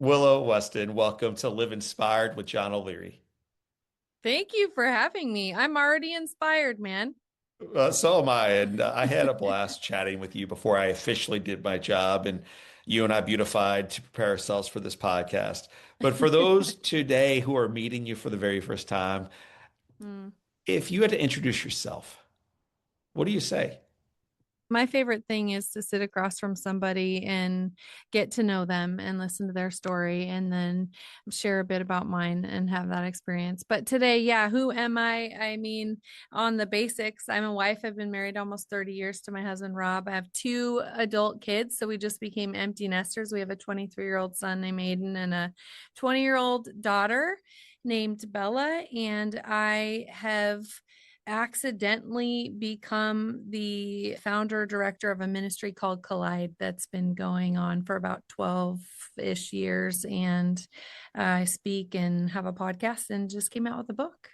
Willow Weston, welcome to Live Inspired with John O'Leary. Thank you for having me. I'm already inspired, man. So am I, and I had a blast chatting with you before I officially did my job, and you and I beautified to prepare ourselves for this podcast. But for those today who are meeting you for the very first time, Mm. if you had to introduce yourself, what do you say? My favorite thing is to sit across from somebody and get to know them and listen to their story and then share a bit about mine and have that experience. But today, yeah, who am I? I mean, on the basics, I'm a wife. I've been married almost 30 years to my husband, Rob. I have two adult kids. So we just became empty nesters. We have a 23-year-old son named Aiden and a 20-year-old daughter named Bella. And I have accidentally become the founder director of a ministry called Collide that's been going on for about 12-ish years. And I speak and have a podcast and just came out with a book.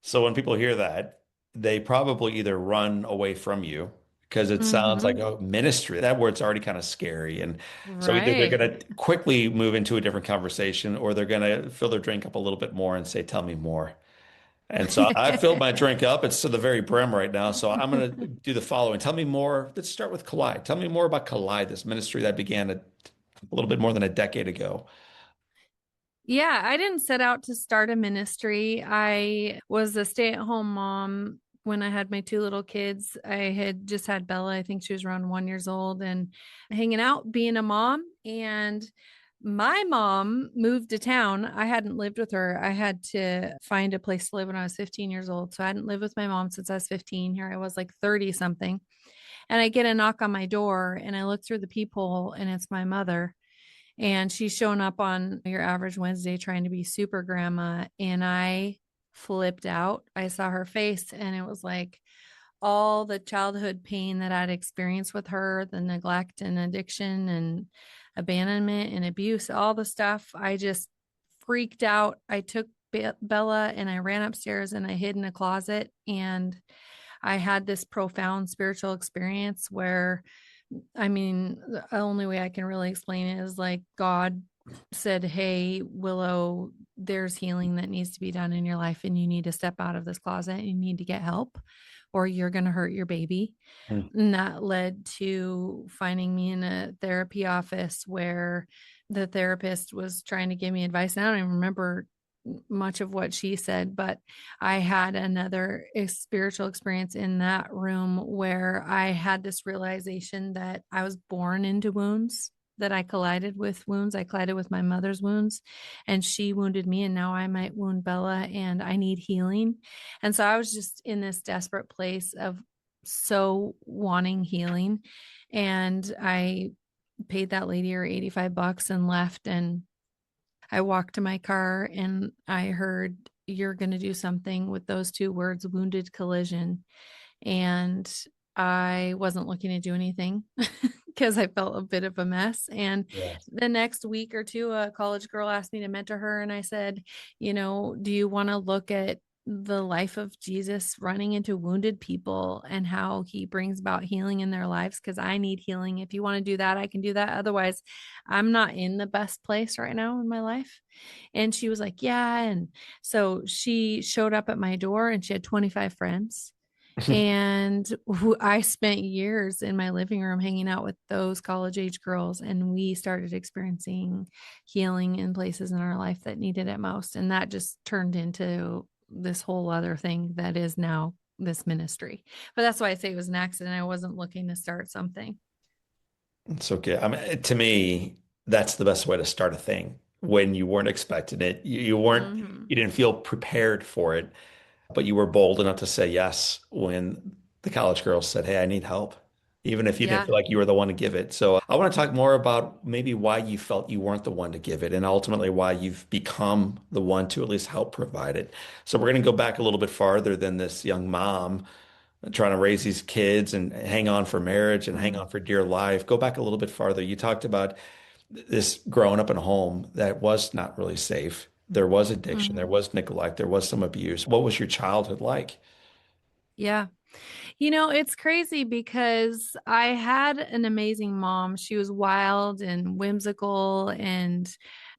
So when people hear that, they probably either run away from you because it sounds like Mm-hmm. a ministry. That word's already kind of scary. And so either they're Right. going to quickly move into a different conversation or they're going to fill their drink up a little bit more and say, tell me more. And so I filled my drink up. It's to the very brim right now. So I'm going to do the following. Tell me more. Let's start with Collide. Tell me more about Collide, this ministry that began a little bit more than a decade ago. Yeah, I didn't set out to start a ministry. I was a stay-at-home mom when I had my two little kids. I had just had Bella. I think she was around 1 years old and hanging out, being a mom. And my mom moved to town. I hadn't lived with her. I had to find a place to live when I was 15 years old. So I hadn't lived with my mom since I was 15. Here I was like 30 something. And I get a knock on my door and I look through the peephole and it's my mother. And she's showing up on your average Wednesday trying to be super grandma. And I flipped out. I saw her face and it was like all the childhood pain that I'd experienced with her, the neglect and addiction and abandonment and abuse, all the stuff. I just freaked out. I took Bella and I ran upstairs and I hid in a closet. And I had this profound spiritual experience where, I mean, the only way I can really explain it is like God said, hey, Willow, there's healing that needs to be done in your life, and you need to step out of this closet and you need to get help, or you're going to hurt your baby. Hmm. And that led to finding me in a therapy office where the therapist was trying to give me advice. And I don't even remember much of what she said, but I had another spiritual experience in that room where I had this realization that I was born into wounds, that I collided with wounds. I collided with my mother's wounds, and she wounded me, and now I might wound Bella, and I need healing. And so I was just in this desperate place of so wanting healing. And I paid that lady her 85 bucks and left. And I walked to my car and I heard, you're going to do something with those two words, wounded collision. And I wasn't looking to do anything because I felt a bit of a mess. And Yeah. the next week or two, a college girl asked me to mentor her. And I said, do you want to look at the life of Jesus running into wounded people and how he brings about healing in their lives? Because I need healing. If you want to do that, I can do that. Otherwise, I'm not in the best place right now in my life. And she was like, yeah. And so she showed up at my door and she had 25 friends. And who I spent years in my living room hanging out with those college age girls, and we started experiencing healing in places in our life that needed it most. And that just turned into this whole other thing that is now this ministry. But that's why I say it was an accident. I wasn't looking to start something. It's okay. I mean, to me, that's the best way to start a thing when you weren't expecting it. You weren't, Mm-hmm. you didn't feel prepared for it, but you were bold enough to say yes when the college girl said, hey, I need help, even if you didn't Yeah. feel like you were the one to give it. So I want to talk more about maybe why you felt you weren't the one to give it and ultimately why you've become the one to at least help provide it. So we're going to go back a little bit farther than this young mom trying to raise these kids and hang on for marriage and hang Mm-hmm. on for dear life. Go back a little bit farther. You talked about this growing up in a home that was not really safe. There was addiction, there Mm-hmm. was neglect, there was some abuse. What was your childhood like? Yeah. It's crazy because I had an amazing mom. She was wild and whimsical and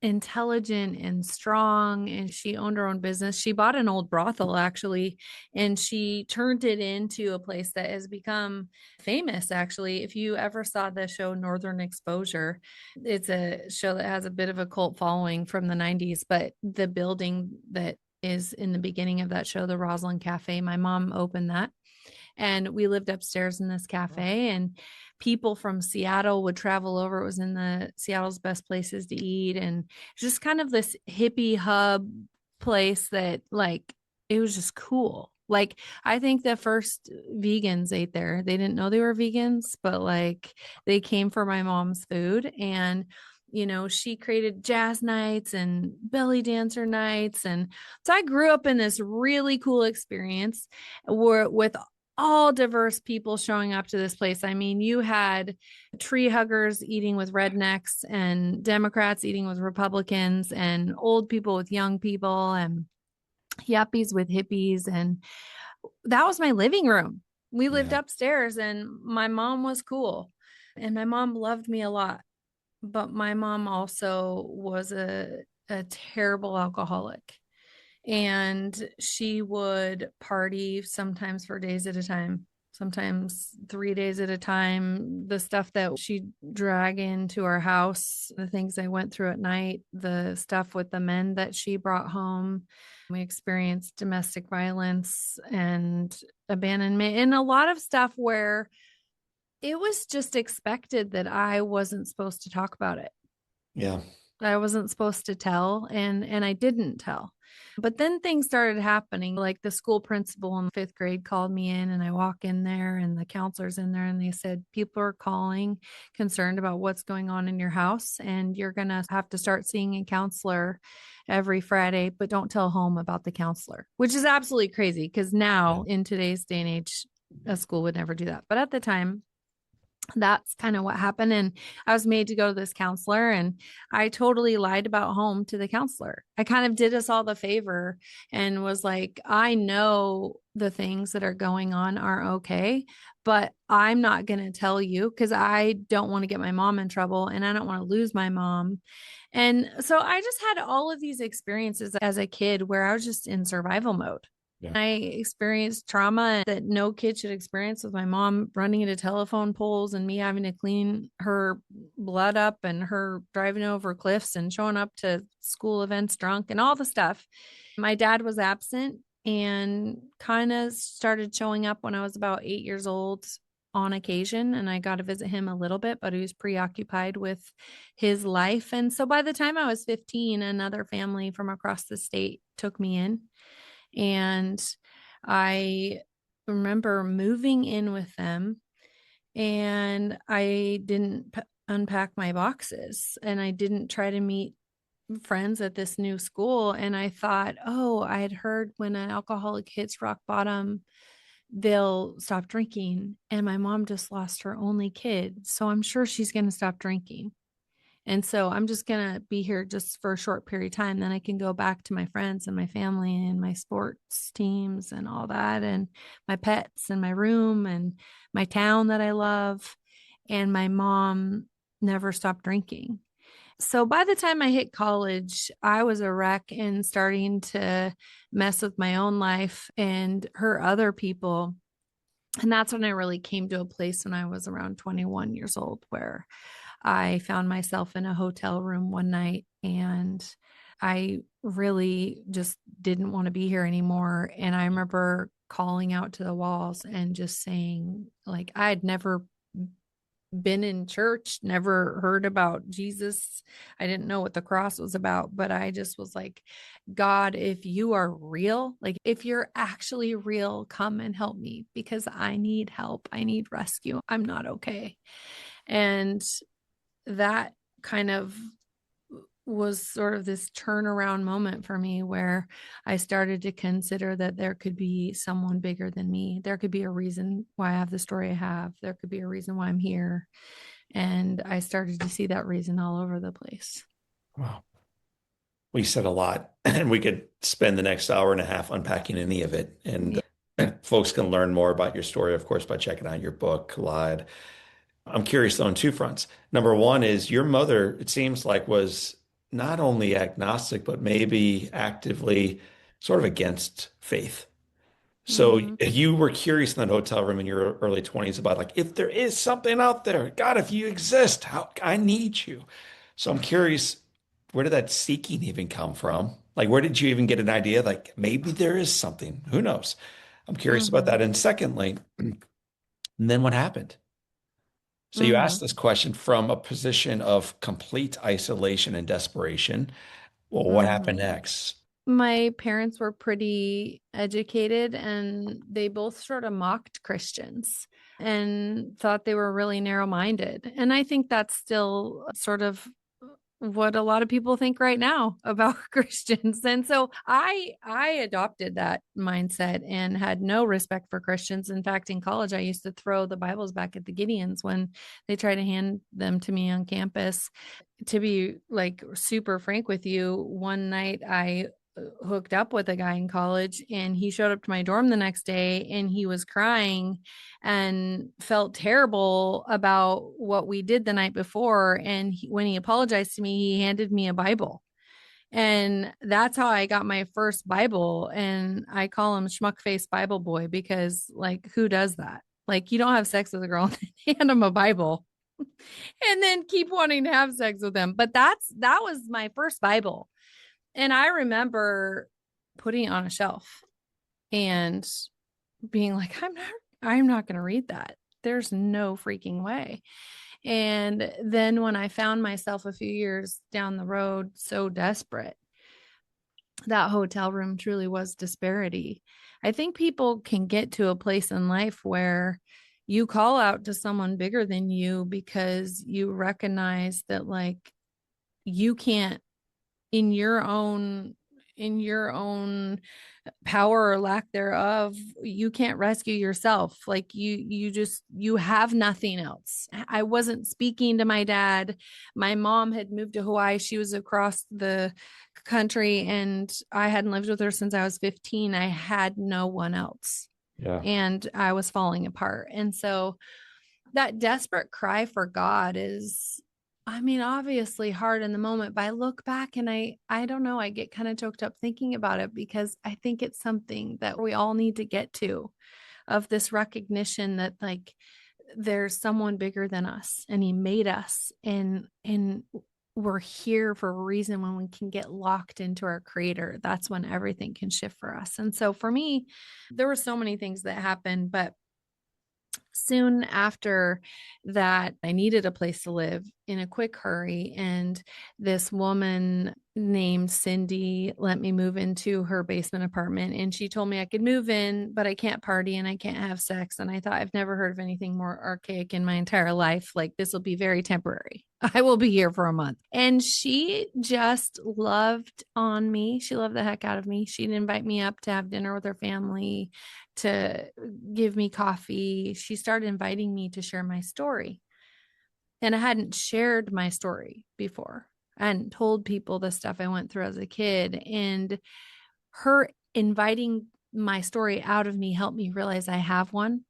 intelligent and strong, and she owned her own business. She bought an old brothel, actually, and she turned it into a place that has become famous, actually. If you ever saw the show Northern Exposure, it's a show that has a bit of a cult following from the 90s, but the building that is in the beginning of that show, the Roslyn Cafe, my mom opened that, and we lived upstairs in this cafe, and people from Seattle would travel over. It was in the Seattle's best places to eat, and just kind of this hippie hub place that, like, it was just cool. Like, I think the first vegans ate there. They didn't know they were vegans, but like they came for my mom's food. And she created jazz nights and belly dancer nights. And so I grew up in this really cool experience where, with all diverse people showing up to this place. I mean, you had tree huggers eating with rednecks, and Democrats eating with Republicans, and old people with young people, and yuppies with hippies. And that was my living room. We lived Yeah. upstairs, and my mom was cool. And my mom loved me a lot. But my mom also was a terrible alcoholic. And she would party sometimes for days at a time, sometimes 3 days at a time. The stuff that she'd drag into our house, the things I went through at night, the stuff with the men that she brought home. We experienced domestic violence and abandonment, and a lot of stuff where it was just expected that I wasn't supposed to talk about it. Yeah. I wasn't supposed to tell, and I didn't tell. But then things started happening. Like the school principal in 5th grade called me in, and I walk in there, and the counselor's in there, and they said, people are calling concerned about what's going on in your house, and you're going to have to start seeing a counselor every Friday, but don't tell home about the counselor, which is absolutely crazy because Yeah. now in today's day and age, a school would never do that. But at the time, that's kind of what happened. And I was made to go to this counselor, and I totally lied about home to the counselor. I kind of did us all the favor and was like, I know the things that are going on are okay, but I'm not going to tell you because I don't want to get my mom in trouble, and I don't want to lose my mom. And so I just had all of these experiences as a kid where I was just in survival mode. Yeah. I experienced trauma that no kid should experience, with my mom running into telephone poles and me having to clean her blood up, and her driving over cliffs and showing up to school events drunk and all the stuff. My dad was absent and kind of started showing up when I was about 8 years old on occasion, and I got to visit him a little bit, but he was preoccupied with his life. And so by the time I was 15, another family from across the state took me in, and I remember moving in with them, and I didn't unpack my boxes, and I didn't try to meet friends at this new school. And I thought, oh, I had heard when an alcoholic hits rock bottom, they'll stop drinking. And my mom just lost her only kid. So I'm sure she's going to stop drinking. And so I'm just going to be here just for a short period of time. Then I can go back to my friends and my family and my sports teams and all that, and my pets and my room and my town that I love. And my mom never stopped drinking. So by the time I hit college, I was a wreck and starting to mess with my own life and hurt other people. And that's when I really came to a place when I was around 21 years old, where I found myself in a hotel room one night, and I really just didn't want to be here anymore. And I remember calling out to the walls and just saying, like, I had never been in church, never heard about Jesus. I didn't know what the cross was about, but I just was like, God, if you are real, like if you're actually real, come and help me, because I need help. I need rescue. I'm not okay. And that kind of was sort of this turnaround moment for me, where I started to consider that there could be someone bigger than me. There could be a reason why I have the story I have. There could be a reason why I'm here. And I started to see that reason all over the place. Wow. We said a lot, and we could spend the next hour and a half unpacking any of it. And Yeah. Folks can learn more about your story, of course, by checking out your book, Collide. I'm curious though on two fronts. Number one is your mother, it seems like, was not only agnostic, but maybe actively sort of against faith. So Hmm. you were curious in that hotel room in your early 20s about like, if there is something out there, God, if you exist, how I need you. So I'm curious, where did that seeking even come from? Like, where did you even get an idea? Like, maybe there is something. Who knows? I'm curious about Hmm. that. And secondly, and then what happened? So you asked Hmm. this question from a position of complete isolation and desperation. Well, what happened Hmm. next? My parents were pretty educated and they both sort of mocked Christians and thought they were really narrow-minded. And I think that's still sort of what a lot of people think right now about Christians. And so I adopted that mindset and had no respect for Christians. In fact, in college I used to throw the Bibles back at the Gideons when they tried to hand them to me on campus. To be like super frank with you, one night I hooked up with a guy in college and he showed up to my dorm the next day and he was crying and felt terrible about what we did the night before. And when he apologized to me, he handed me a Bible. And that's how I got my first Bible. And I call him Schmuck Face Bible Boy because, like, who does that? Like, you don't have sex with a girl and hand them a Bible and then keep wanting to have sex with them. But that was my first Bible. And I remember putting it on a shelf and being like, I'm not going to read that. There's no freaking way. And then when I found myself a few years down the road so desperate, that hotel room truly was disparity. I think people can get to a place in life where you call out to someone bigger than you because you recognize that, like, you can't in your own power or lack thereof, you can't rescue yourself. Like, you have nothing else. I wasn't speaking to my dad. My mom had moved to Hawaii. She was across the country and I hadn't lived with her since I was 15. I had no one else Yeah. and I was falling apart. And so that desperate cry for God is, I mean, obviously hard in the moment, but I look back and I don't know, I get kind of choked up thinking about it because I think it's something that we all need to get to, of this recognition that, like, there's someone bigger than us and he made us, and we're here for a reason. When we can get locked into our creator, that's when everything can shift for us. And so for me, there were so many things that happened, but soon after that, I needed a place to live in a quick hurry. And this woman named Cindy let me move into her basement apartment. And she told me I could move in, but I can't party and I can't have sex. And I thought, I've never heard of anything more archaic in my entire life. Like, this will be very temporary. I will be here for a month. And she just loved on me. She loved the heck out of me. She'd invite me up to have dinner with her family, to give me coffee. She started inviting me to share my story. And I hadn't shared my story before. I hadn't told people the stuff I went through as a kid. And her inviting my story out of me helped me realize I have one.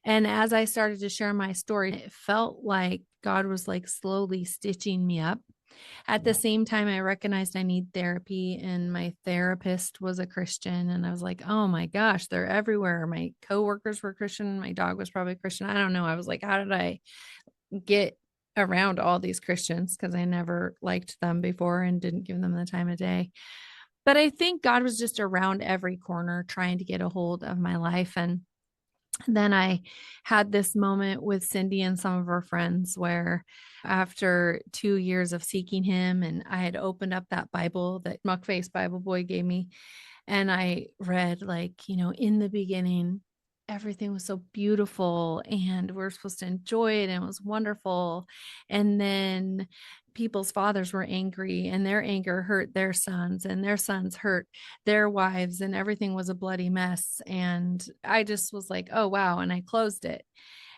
And as I started to share my story, it felt like God was, like, slowly stitching me up. At the same time, I recognized I need therapy, and my therapist was a Christian. And I was like, oh my gosh, they're everywhere. My coworkers were Christian. My dog was probably Christian. I don't know. I was like, how did I get around all these Christians? Because I never liked them before and didn't give them the time of day. But I think God was just around every corner trying to get a hold of my life. And then I had this moment with Cindy and some of her friends where, after 2 years of seeking him, and I had opened up that Bible that Muckface Bible Boy gave me, and I read, like, in the beginning, everything was so beautiful and we're supposed to enjoy it and it was wonderful. And then people's fathers were angry and their anger hurt their sons and their sons hurt their wives and everything was a bloody mess. And I just was like, oh, wow. And I closed it.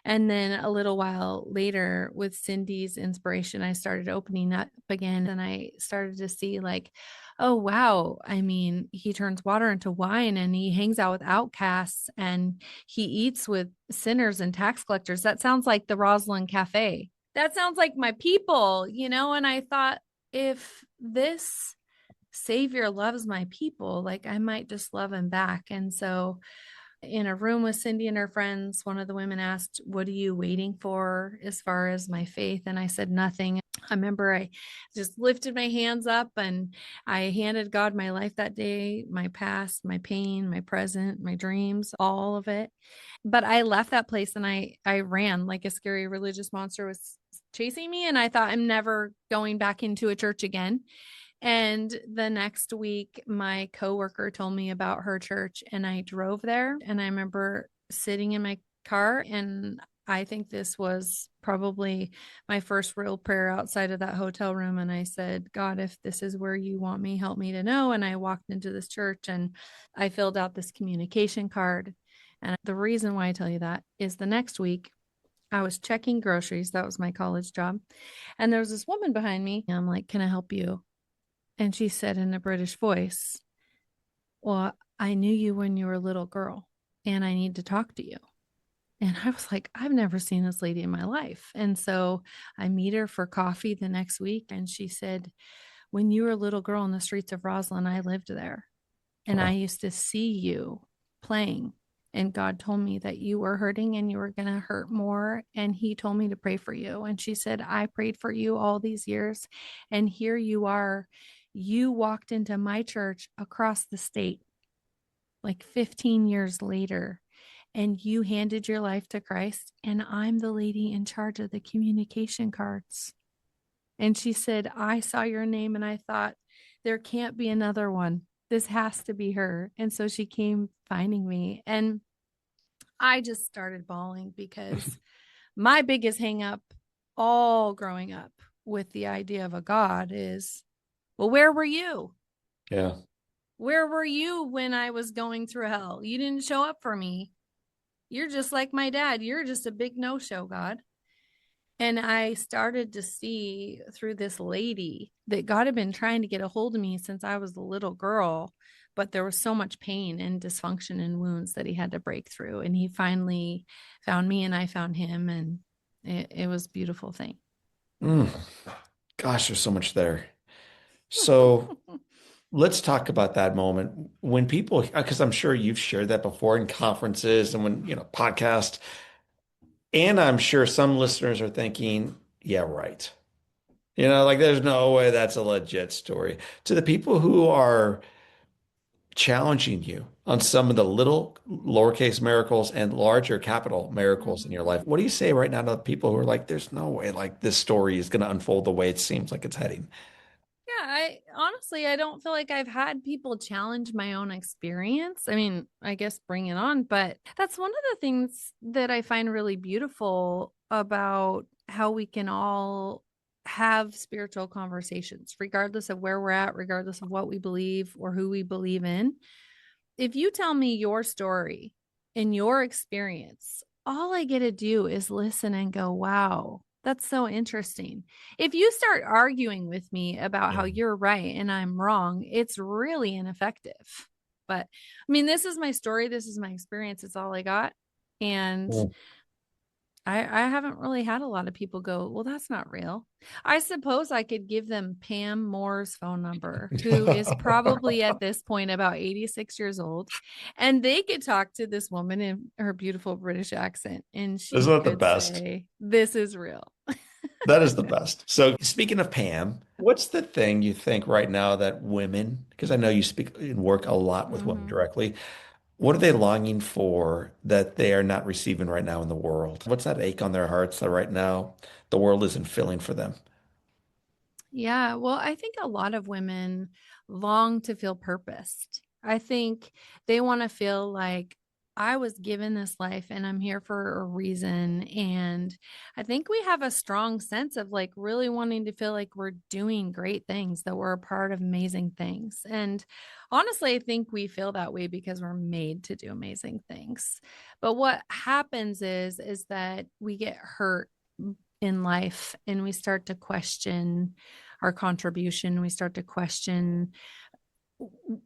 And then a little while later, with Cindy's inspiration, I started opening up again and I started to see, like, oh, wow. I mean, he turns water into wine and he hangs out with outcasts and he eats with sinners and tax collectors. That sounds like the Roslyn Cafe. That sounds like my people, you know? And I thought, if this Savior loves my people, like I might just love him back. And so, in a room with Cindy and her friends, one of the women asked, "What are you waiting for as far as my faith?" And I said, "Nothing." I remember I just lifted my hands up and I handed God my life that day, my past, my pain, my present, my dreams, all of it. But I left that place and I ran like a scary religious monster was chasing me, and I thought, I'm never going back into a church again. And the next week, my coworker told me about her church, and I drove there. And I remember sitting in my car, and I think this was probably my first real prayer outside of that hotel room. And I said, God, if this is where you want me, help me to know. And I walked into this church and I filled out this communication card. And the reason why I tell you that is the next week, I was checking groceries. That was my college job. And there was this woman behind me. I'm like, can I help you? And she said in a British voice, well, I knew you when you were a little girl and I need to talk to you. And I was like, I've never seen this lady in my life. And so I meet her for coffee the next week. And she said, when you were a little girl in the streets of Roslyn, I lived there. And I Wow. used to see you playing. And God told me that you were hurting and you were going to hurt more. And He told me to pray for you. And she said, I prayed for you all these years. And here you are. You walked into my church across the state like 15 years later, and you handed your life to Christ. And I'm the lady in charge of the communication cards. And she said, I saw your name and I thought, there can't be another one. This has to be her. And so she came finding me. And I just started bawling because my biggest hang up all growing up with the idea of a God is, well, where were you? Yeah. Where were you when I was going through hell? You didn't show up for me. You're just like my dad. You're just a big no show, God. And I started to see through this lady that God had been trying to get a hold of me since I was a little girl, but there was so much pain and dysfunction and wounds that He had to break through. And He finally found me and I found Him. And it was a beautiful thing. Mm. Gosh, there's so much there. So let's talk about that moment when people, because I'm sure you've shared that before in conferences and when, podcasts, and I'm sure some listeners are thinking, yeah, right. Like there's no way that's a legit story. To the people who are challenging you on some of the little lowercase miracles and larger capital miracles in your Mhm. life, what do you say right now to the people who are like, there's no way like this story is going to unfold the way it seems like it's heading? Yeah, I honestly, I don't feel like I've had people challenge my own experience. I mean, I guess bring it on, but that's one of the things that I find really beautiful about how we can all have spiritual conversations, regardless of where we're at, regardless of what we believe or who we believe in. If you tell me your story and your experience, all I get to do is listen and go, wow, that's so interesting. If you start arguing with me about how Yeah. you're right and I'm wrong, it's really ineffective. But I mean, this is my story. This is my experience. It's all I got. And Mm. I haven't really had a lot of people go, well, that's not real. I suppose I could give them Pam Moore's phone number, who is probably at this point about 86 years old, and they could talk to this woman in her beautiful British accent, and Isn't she that the could best? say, this is real. That is the best. So speaking of Pam, what's the thing you think right now that women, because I know you speak and work a lot with women Mhm. directly, what are they longing for that they are not receiving right now in the world? What's that ache on their hearts that right now the world isn't filling for them? Yeah, well, I think a lot of women long to feel purposed. I think they want to feel like I was given this life and I'm here for a reason. And I think we have a strong sense of like really wanting to feel like we're doing great things, that we're a part of amazing things. And honestly, I think we feel that way because we're made to do amazing things. But what happens is that we get hurt in life and we start to question our contribution. We start to question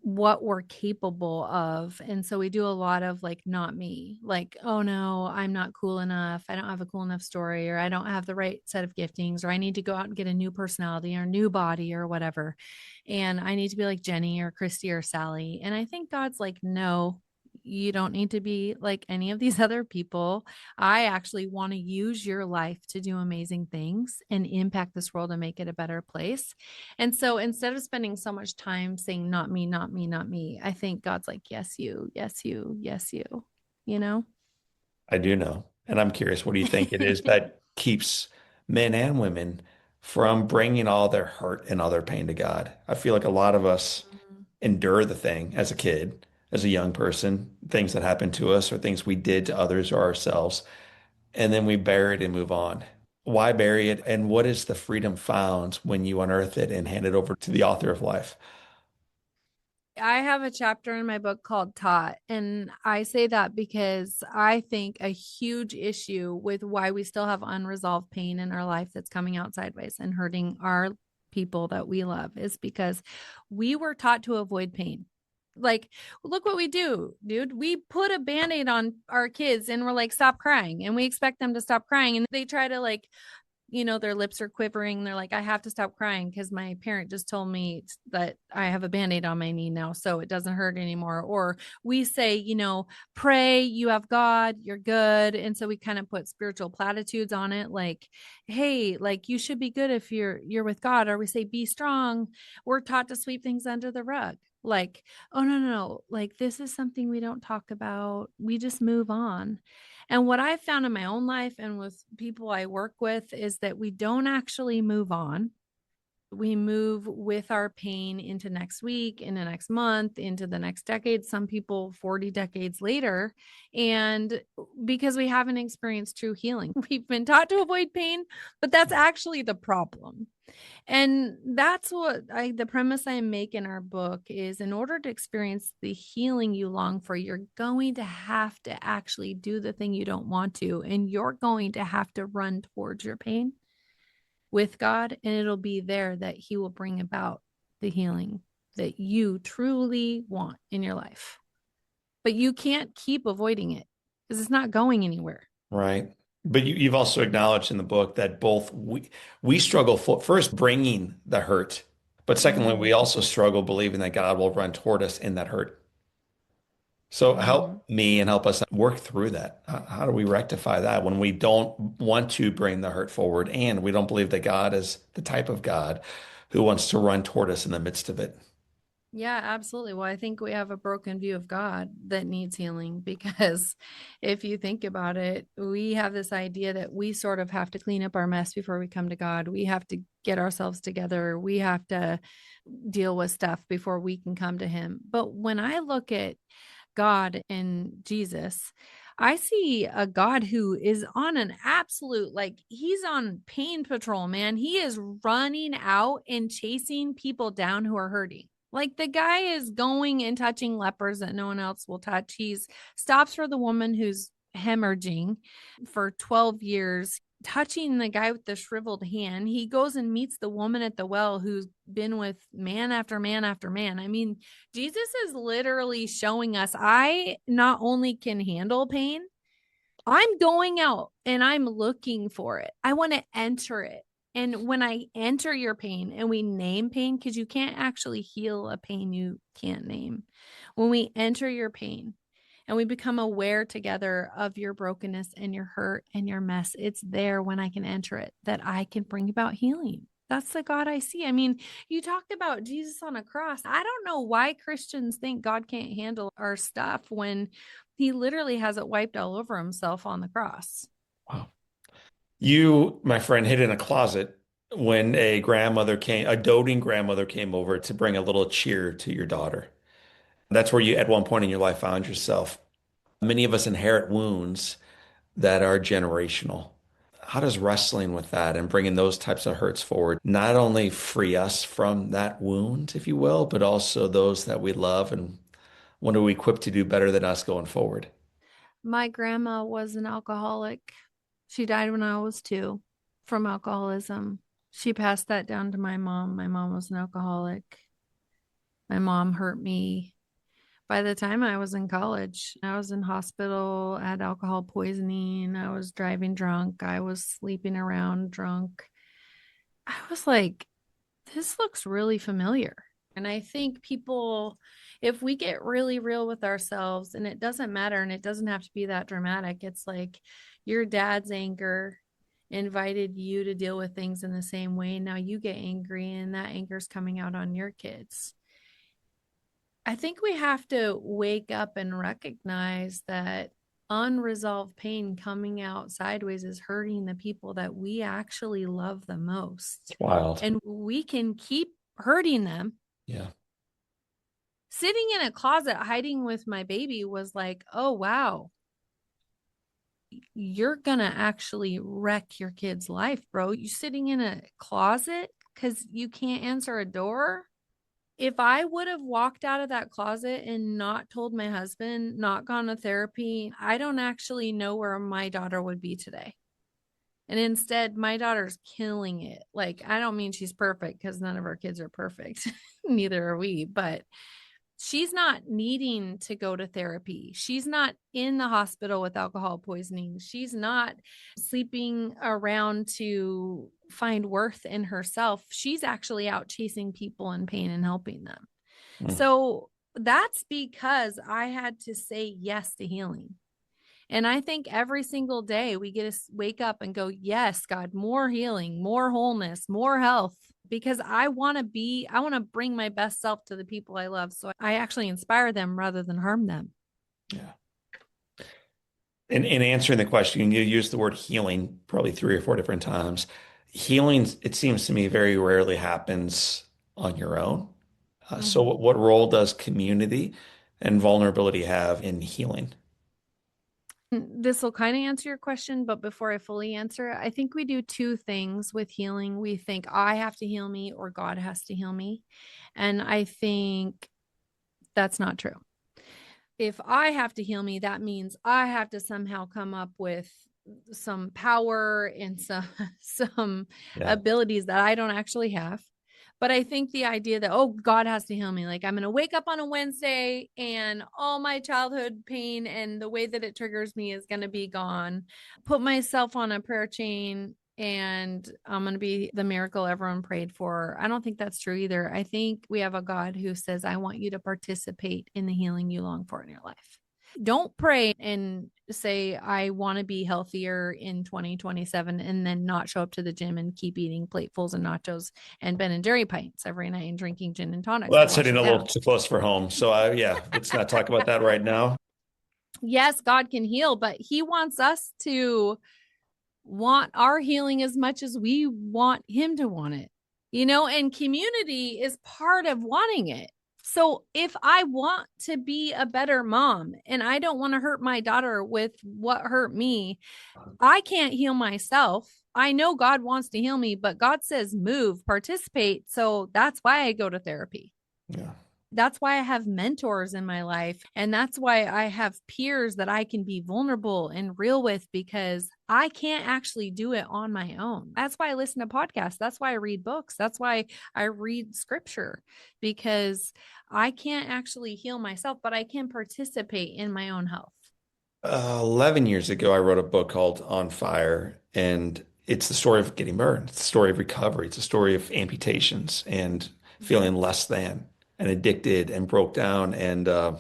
what we're capable of. And so we do a lot of like, not me, like, oh no, I'm not cool enough. I don't have a cool enough story, or I don't have the right set of giftings, or I need to go out and get a new personality or new body or whatever. And I need to be like Jenny or Christy or Sally. And I think God's like, no, you don't need to be like any of these other people. I actually want to use your life to do amazing things and impact this world and make it a better place. And so instead of spending so much time saying, not me, not me, not me, I think God's like, yes, you, yes, you, yes, you know? I do know. And I'm curious, what do you think it is that keeps men and women from bringing all their hurt and all their pain to God? I feel like a lot of us endure the thing as a kid, as a young person, things that happened to us or things we did to others or ourselves, and then we bury it and move on. Why bury it? And what is the freedom found when you unearth it and hand it over to the author of life? I have a chapter in my book called Taught. And I say that because I think a huge issue with why we still have unresolved pain in our life that's coming out sideways and hurting our people that we love is because we were taught to avoid pain. Like, look what we do, dude. We put a band-aid on our kids and we're like, stop crying. And we expect them to stop crying. And they try to like, their lips are quivering. They're like, I have to stop crying because my parent just told me that I have a band-aid on my knee now, so it doesn't hurt anymore. Or we say, pray, you have God, you're good. And so we kind of put spiritual platitudes on it, like, hey, like you should be good if you're with God. Or we say, be strong. We're taught to sweep things under the rug. Like, oh no, like this is something we don't talk about. We just move on. And what I've found in my own life and with people I work with is that we don't actually move on. We move with our pain into next week, into next month, into the next decade, some people 40 decades later. And because we haven't experienced true healing, we've been taught to avoid pain, but that's actually the problem. And that's what the premise I make in our book is, in order to experience the healing you long for, you're going to have to actually do the thing you don't want to, and you're going to have to run towards your pain with God, and it'll be there that He will bring about the healing that you truly want in your life. But you can't keep avoiding it because it's not going anywhere. Right. But you've also acknowledged in the book that both we struggle for first bringing the hurt, but secondly, we Mm-hmm. also struggle believing that God will run toward us in that hurt. So Mm-hmm. help me and help us work through that. How do we rectify that when we don't want to bring the hurt forward and we don't believe that God is the type of God who wants to run toward us in the midst of it? Yeah, absolutely. Well, I think we have a broken view of God that needs healing because if you think about it, we have this idea that we sort of have to clean up our mess before we come to God. We have to get ourselves together. We have to deal with stuff before we can come to Him. But when I look at God and Jesus, I see a God who is on an absolute, like, he's on pain patrol, man. He is running out and chasing people down who are hurting. Like the guy is going and touching lepers that no one else will touch. He's stops for the woman who's hemorrhaging for 12 years, touching the guy with the shriveled hand. He goes and meets the woman at the well who's been with man after man after man. I mean, Jesus is literally showing us I not only can handle pain, I'm going out and I'm looking for it. I want to enter it. And when I enter your pain and we name pain, because you can't actually heal a pain you can't name. When we enter your pain and we become aware together of your brokenness and your hurt and your mess, it's there when I can enter it that I can bring about healing. That's the God I see. I mean, you talked about Jesus on a cross. I don't know why Christians think God can't handle our stuff when He literally has it wiped all over Himself on the cross. Wow. You, my friend, hid in a closet when a doting grandmother came over to bring a little cheer to your daughter. That's where you, at one point in your life, found yourself. Many of us inherit wounds that are generational. How does wrestling with that and bringing those types of hurts forward not only free us from that wound, if you will, but also those that we love and what are we equipped to do better than us going forward? My grandma was an alcoholic. She died when I was 2 from alcoholism. She passed that down to my mom. My mom was an alcoholic. My mom hurt me. By the time I was in college, I was in hospital, I had alcohol poisoning, I was driving drunk, I was sleeping around drunk. I was like, this looks really familiar. And I think people, if we get really real with ourselves, and it doesn't matter, and it doesn't have to be that dramatic, it's like your dad's anger invited you to deal with things in the same way. Now you get angry, and that anger is coming out on your kids. I think we have to wake up and recognize that unresolved pain coming out sideways is hurting the people that we actually love the most. It's wild. And we can keep hurting them. Yeah. Sitting in a closet hiding with my baby was like, oh, wow, you're going to actually wreck your kid's life, bro. You sitting in a closet because you can't answer a door. If I would have walked out of that closet and not told my husband, not gone to therapy, I don't actually know where my daughter would be today. And instead, my daughter's killing it. Like, I don't mean she's perfect because none of our kids are perfect. Neither are we, but she's not needing to go to therapy. She's not in the hospital with alcohol poisoning. She's not sleeping around to find worth in herself. She's actually out chasing people in pain and helping them. Mm. So that's because I had to say yes to healing. And I think every single day we get to wake up and go, yes, God, more healing, more wholeness, more health, because I want to bring my best self to the people I love. So I actually inspire them rather than harm them. Yeah. In answering the question, you used the word healing probably 3 or 4 different times. Healing, it seems to me, very rarely happens on your own. So Mm-hmm. what role does community and vulnerability have in healing? This will kind of answer your question, but before I fully answer it, I think we do 2 things with healing. We think I have to heal me or God has to heal me. And I think that's not true. If I have to heal me, that means I have to somehow come up with some power and some Yeah. abilities that I don't actually have. But I think the idea that, oh, God has to heal me, like I'm going to wake up on a Wednesday and all my childhood pain and the way that it triggers me is going to be gone. Put myself on a prayer chain and I'm going to be the miracle everyone prayed for. I don't think that's true either. I think we have a God who says, I want you to participate in the healing you long for in your life. Don't pray and say, I want to be healthier in 2027 and then not show up to the gym and keep eating platefuls and nachos and Ben and Jerry pints every night and drinking gin and tonics Well, to that's wash hitting it a little down. too close for home. So yeah, let's not talk about that right now. Yes, God can heal, but He wants us to want our healing as much as we want Him to want it, and community is part of wanting it. So if I want to be a better mom and I don't want to hurt my daughter with what hurt me, I can't heal myself. I know God wants to heal me, but God says move, participate. So that's why I go to therapy. Yeah. That's why I have mentors in my life. And that's why I have peers that I can be vulnerable and real with because I can't actually do it on my own. That's why I listen to podcasts. That's why I read books. That's why I read scripture because I can't actually heal myself, but I can participate in my own health. 11 years ago, I wrote a book called On Fire, and it's the story of getting burned. It's the story of recovery. It's a story of amputations and feeling less than and addicted and broke down and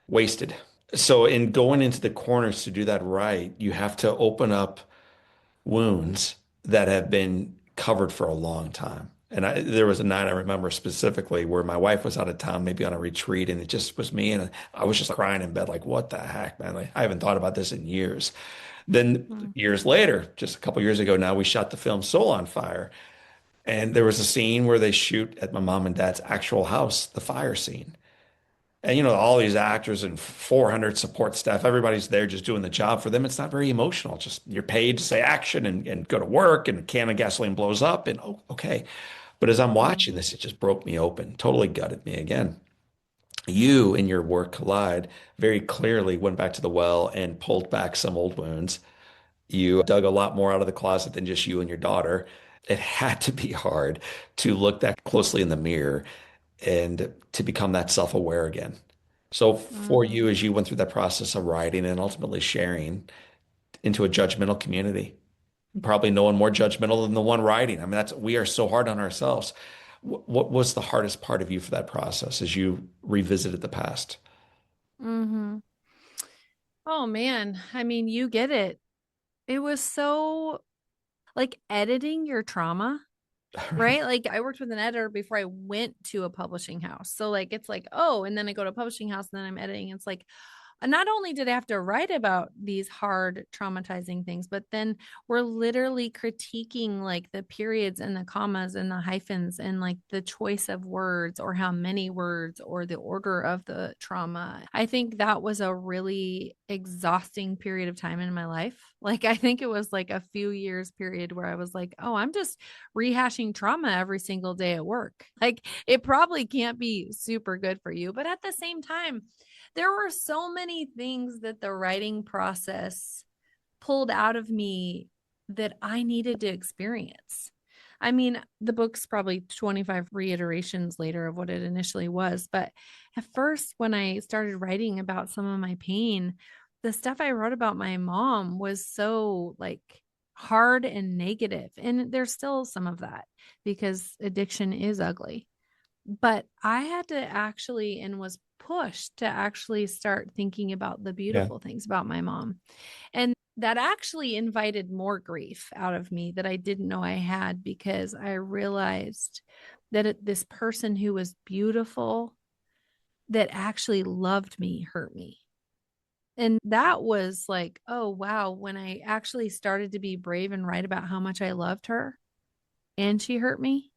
wasted. So, in going into the corners to do that right, you have to open up wounds that have been covered for a long time. And there was a night I remember specifically where my wife was out of town, maybe on a retreat, and it just was me. And I was just crying in bed, like, what the heck, man? Like, I haven't thought about this in years. Then Mm-hmm. years later, just a couple years ago now, we shot the film Soul on Fire. And there was a scene where they shoot at my mom and dad's actual house, the fire scene. And all these actors and 400 support staff, everybody's there just doing the job. For them, it's not very emotional. Just you're paid to say action and go to work, and a can of gasoline blows up, and oh, okay. But as I'm watching Mhm. this, it just broke me open, totally gutted me again. You in your work Collide very clearly went back to the well and pulled back some old wounds. You dug a lot more out of the closet than just you and your daughter. It had to be hard to look that closely in the mirror and to become that self-aware again. So for Mhm. you, as you went through that process of writing and ultimately sharing into a judgmental community, probably no one more judgmental than the one writing. I mean, we are so hard on ourselves. What was the hardest part of you for that process as you revisited the past? Mhm. Oh man, I mean, you get it. It was so like editing your trauma, right? Like I worked with an editor before I went to a publishing house. So like it's like, oh, and then I go to a publishing house and then I'm editing. It's like not only did I have to write about these hard, traumatizing things, but then we're literally critiquing like the periods and the commas and the hyphens and like the choice of words or how many words or the order of the trauma. I think that was a really exhausting period of time in my life. Like, I think it was like a few years period where I was like, oh, I'm just rehashing trauma every single day at work. Like, it probably can't be super good for you. But at the same time, there were so many things that the writing process pulled out of me that I needed to experience. I mean, the book's probably 25 reiterations later of what it initially was. But at first, when I started writing about some of my pain, the stuff I wrote about my mom was so like hard and negative. And there's still some of that because addiction is ugly. But I had to actually and was pushed to actually start thinking about the Yeah. beautiful things about my mom. And that actually invited more grief out of me that I didn't know I had because I realized that this person who was beautiful that actually loved me hurt me. And that was like, oh, wow. When I actually started to be brave and write about how much I loved her and she hurt me,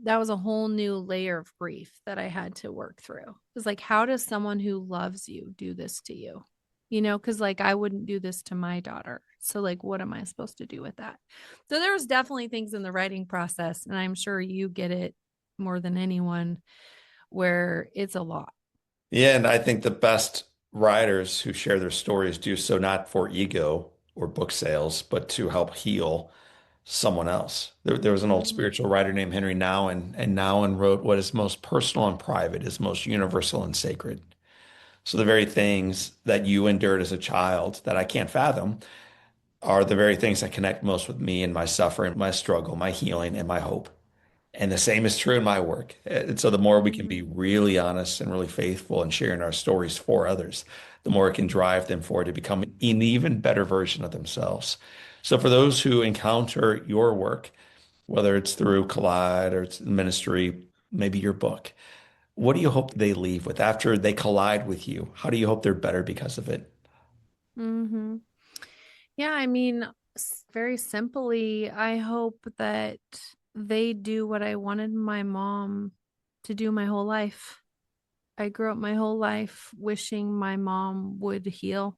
that was a whole new layer of grief that I had to work through. It's like, how does someone who loves you do this to you? Because like I wouldn't do this to my daughter. So, like, what am I supposed to do with that? So, there was definitely things in the writing process, and I'm sure you get it more than anyone where it's a lot. Yeah, and I think the best writers who share their stories do so not for ego or book sales, but to help heal someone else. There was an old Mm-hmm. spiritual writer named Henry Nouwen, and Nouwen wrote, "What is most personal and private is most universal and sacred." So the very things that you endured as a child that I can't fathom are the very things that connect most with me and my suffering, my struggle, my healing, and my hope. And the same is true in my work. And so the more we can be Mm-hmm. really honest and really faithful in sharing our stories for others, the more it can drive them forward to become an even better version of themselves. So for those who encounter your work, whether it's through Collide or it's ministry, maybe your book, what do you hope they leave with after they collide with you? How do you hope they're better because of it? Mm-hmm. Yeah, I mean, very simply, I hope that they do what I wanted my mom to do my whole life. I grew up my whole life wishing my mom would heal,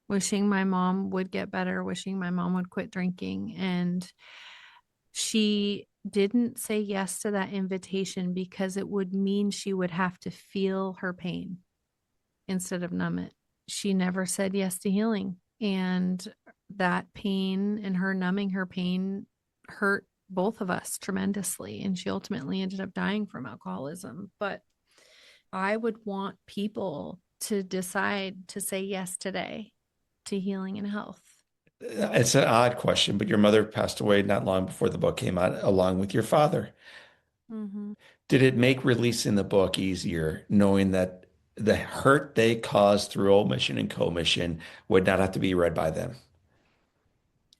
wishing my mom would get better, wishing my mom would quit drinking. And she didn't say yes to that invitation because it would mean she would have to feel her pain instead of numb it. She never said yes to healing. And that pain and her numbing her pain hurt both of us tremendously. And she ultimately ended up dying from alcoholism. But I would want people to decide to say yes today to healing and health. It's an odd question, but your mother passed away not long before the book came out, along with your father. Mm-hmm. Did it make releasing the book easier, knowing that the hurt they caused through omission and commission would not have to be read by them?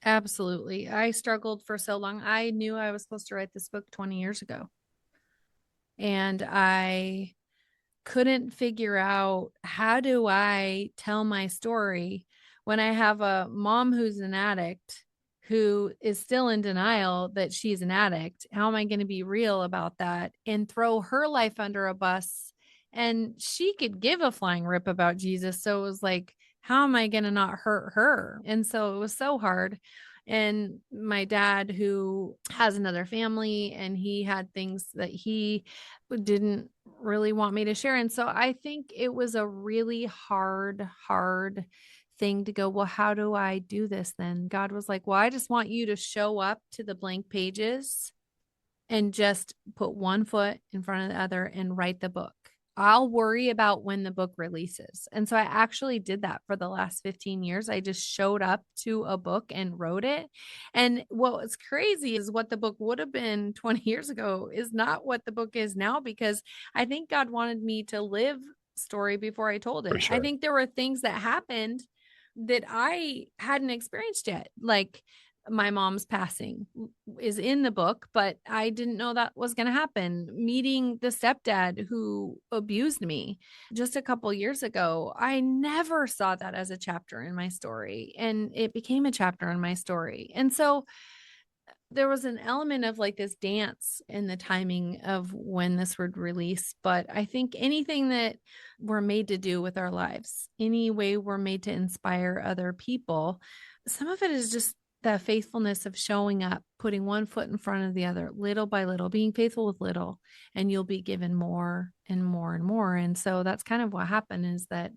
Absolutely. I struggled for so long. I knew I was supposed to write this book 20 years ago. And I couldn't figure out how do I tell my story when I have a mom who's an addict who is still in denial that she's an addict. How am I going to be real about that and throw her life under a bus and she could give a flying rip about Jesus. So it was like, how am I going to not hurt her? And so it was so hard. And my dad, who has another family, and he had things that he didn't really want me to share. And so I think it was a really hard thing to go, well, how do I do this then? God was like, well, I just want you to show up to the blank pages and just put one foot in front of the other and write the book. I'll worry about when the book releases. And so I actually did that for the last 15 years. I just showed up to a book and wrote it. And what was crazy is what the book would have been 20 years ago is not what the book is now, because I think God wanted me to live story before I told For it. I sure. think there were things that happened that I hadn't experienced yet. Like my mom's passing is in the book, but I didn't know that was going to happen. Meeting the stepdad who abused me just a couple years ago, I never saw that as a chapter in my story, and it became a chapter in my story. And so there was an element of like this dance in the timing of when this would release. But I think anything that we're made to do with our lives, any way we're made to inspire other people, some of it is just the faithfulness of showing up, putting one foot in front of the other, little by little, being faithful with little, and you'll be given more and more and more. And so that's kind of what happened, is that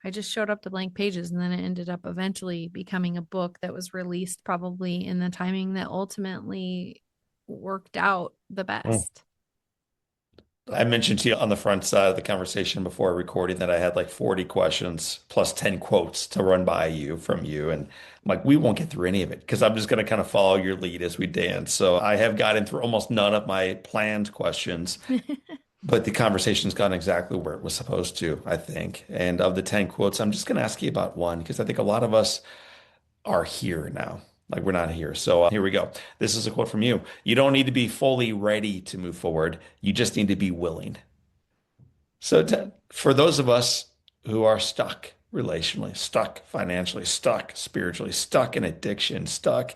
I just showed up to blank pages, and then it ended up eventually becoming a book that was released probably in the timing that ultimately worked out the Mm. best. I mentioned to you on the front side of the conversation before recording that I had like 40 questions plus 10 quotes to run by you from you. And I'm like, we won't get through any of it because I'm just going to kind of follow your lead as we dance. So I have gotten through almost none of my planned questions, but the conversation's gone exactly where it was supposed to, I think. And of the 10 quotes, I'm just going to ask you about one because I think a lot of us are here now. Like we're not here. So here we go. This is a quote from you. You don't need to be fully ready to move forward. You just need to be willing. So for those of us who are stuck relationally, stuck financially, stuck spiritually, stuck in addiction, stuck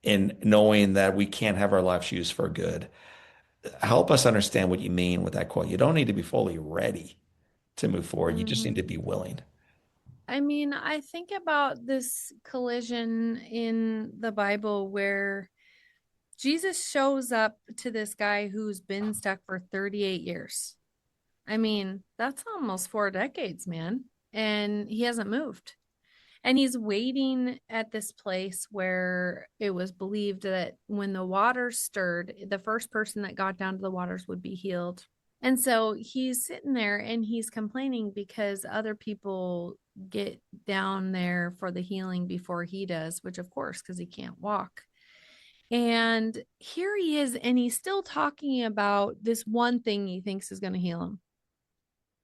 in knowing that we can't have our lives used for good, help us understand what you mean with that quote. You don't need to be fully ready to move forward. You just need to Mhm. be willing. I mean, I think about this collision in the Bible where Jesus shows up to this guy who's been stuck for 38 years. I mean, that's almost 4 decades, man. And he hasn't moved. And he's waiting at this place where it was believed that when the waters stirred, the first person that got down to the waters would be healed. And so he's sitting there and he's complaining because other people get down there for the healing before he does, which of course, because he can't walk. And here he is, and he's still talking about this one thing he thinks is going to heal him.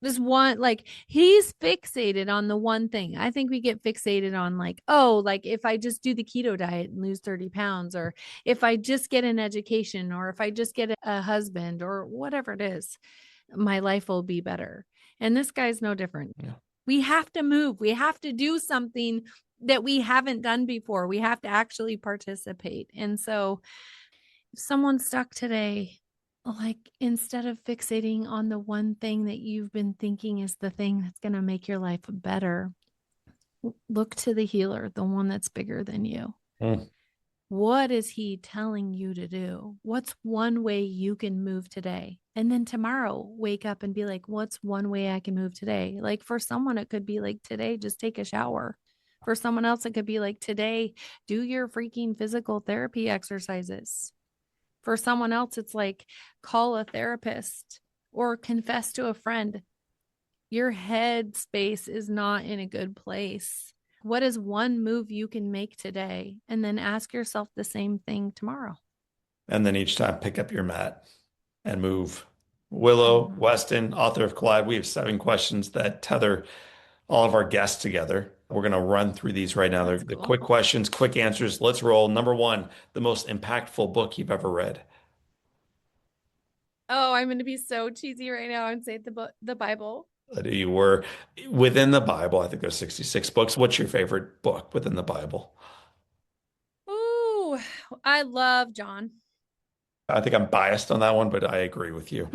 This one, like he's fixated on the one thing. I think we get fixated on like, oh, like if I just do the keto diet and lose 30 pounds, or if I just get an education, or if I just get a husband, or whatever it is, my life will be better. And this guy's no different. Yeah. We have to move. We have to do something that we haven't done before. We have to actually participate. And so if someone's stuck today, like instead of fixating on the one thing that you've been thinking is the thing that's going to make your life better, look to the healer, the one that's bigger than you. Mm. What is he telling you to do? What's one way you can move today? And then tomorrow, wake up and be like, what's one way I can move today? Like for someone, it could be like today, just take a shower. For someone else, it could be like today, do your freaking physical therapy exercises. For someone else, it's like call a therapist or confess to a friend. Your head space is not in a good place. What is one move you can make today? And then ask yourself the same thing tomorrow. And then each time pick up your mat and move. Willow Mhm. Weston, author of Collide. We have 7 questions that tether all of our guests together. We're going to run through these right now. They're That's the cool. quick questions, quick answers. Let's roll. Number one, the most impactful book you've ever read. Oh, I'm going to be so cheesy right now and say the Bible. You were within the Bible. I think there's 66 books. What's your favorite book within the Bible? Ooh, I love John. I think I'm biased on that one, but I agree with you.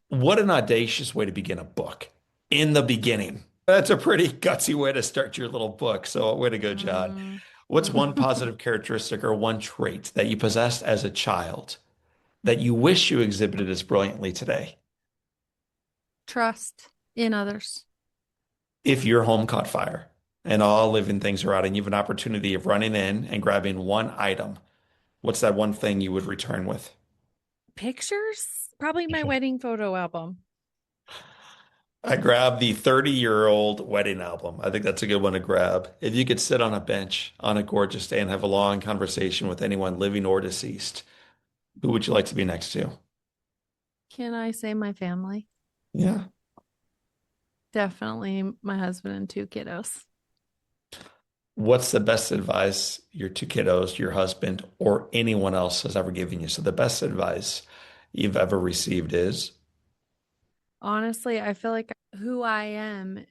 What an audacious way to begin a book. In the beginning. That's a pretty gutsy way to start your little book. So, way to go, John. Mm. What's one positive characteristic or one trait that you possessed as a child that you wish you exhibited as brilliantly today? Trust in others. If your home caught fire and all living things are out and you have an opportunity of running in and grabbing one item, what's that one thing you would return with? Pictures? Probably my wedding photo album. I grabbed the 30-year-old wedding album. I think that's a good one to grab. If you could sit on a bench on a gorgeous day and have a long conversation with anyone living or deceased, who would you like to be next to? Can I say my family? Yeah. Definitely my husband and two kiddos. What's the best advice your two kiddos, your husband, or anyone else has ever given you? So the best advice you've ever received is, Honestly, I feel like who I am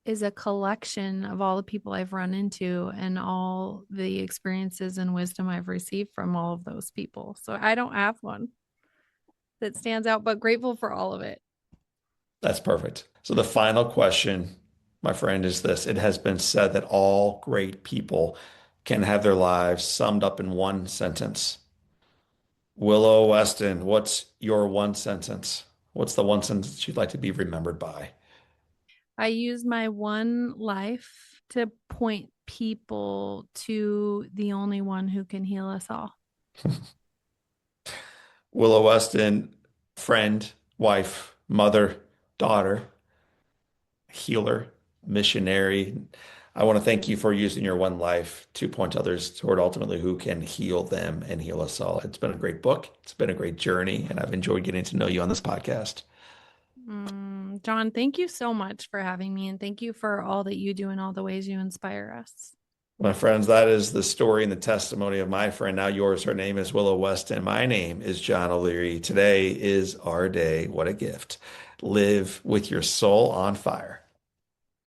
is a collection of all the people I've run into and all the experiences and wisdom I've received from all of those people. So I don't have one that stands out, but grateful for all of it. that's perfect. So the final question, my friend, is this. It has been said that all great people can have their lives summed up in one sentence. Willow Weston, what's your one sentence? What's the one sentence you'd like to be remembered by? I use my one life to point people to the only one who can heal us all. Willow Weston, friend, wife, mother, daughter, healer, missionary. I want to thank you for using your one life to point others toward ultimately who can heal them and heal us all. It's been a great book. It's been a great journey, and I've enjoyed getting to know you on this podcast. John, thank you so much for having me. And thank you for all that you do and all the ways you inspire us. My friends, that is the story and the testimony of my friend. Now yours. Her name is Willow Weston. My name is John O'Leary. Today is our day. What a gift. Live with your soul on fire.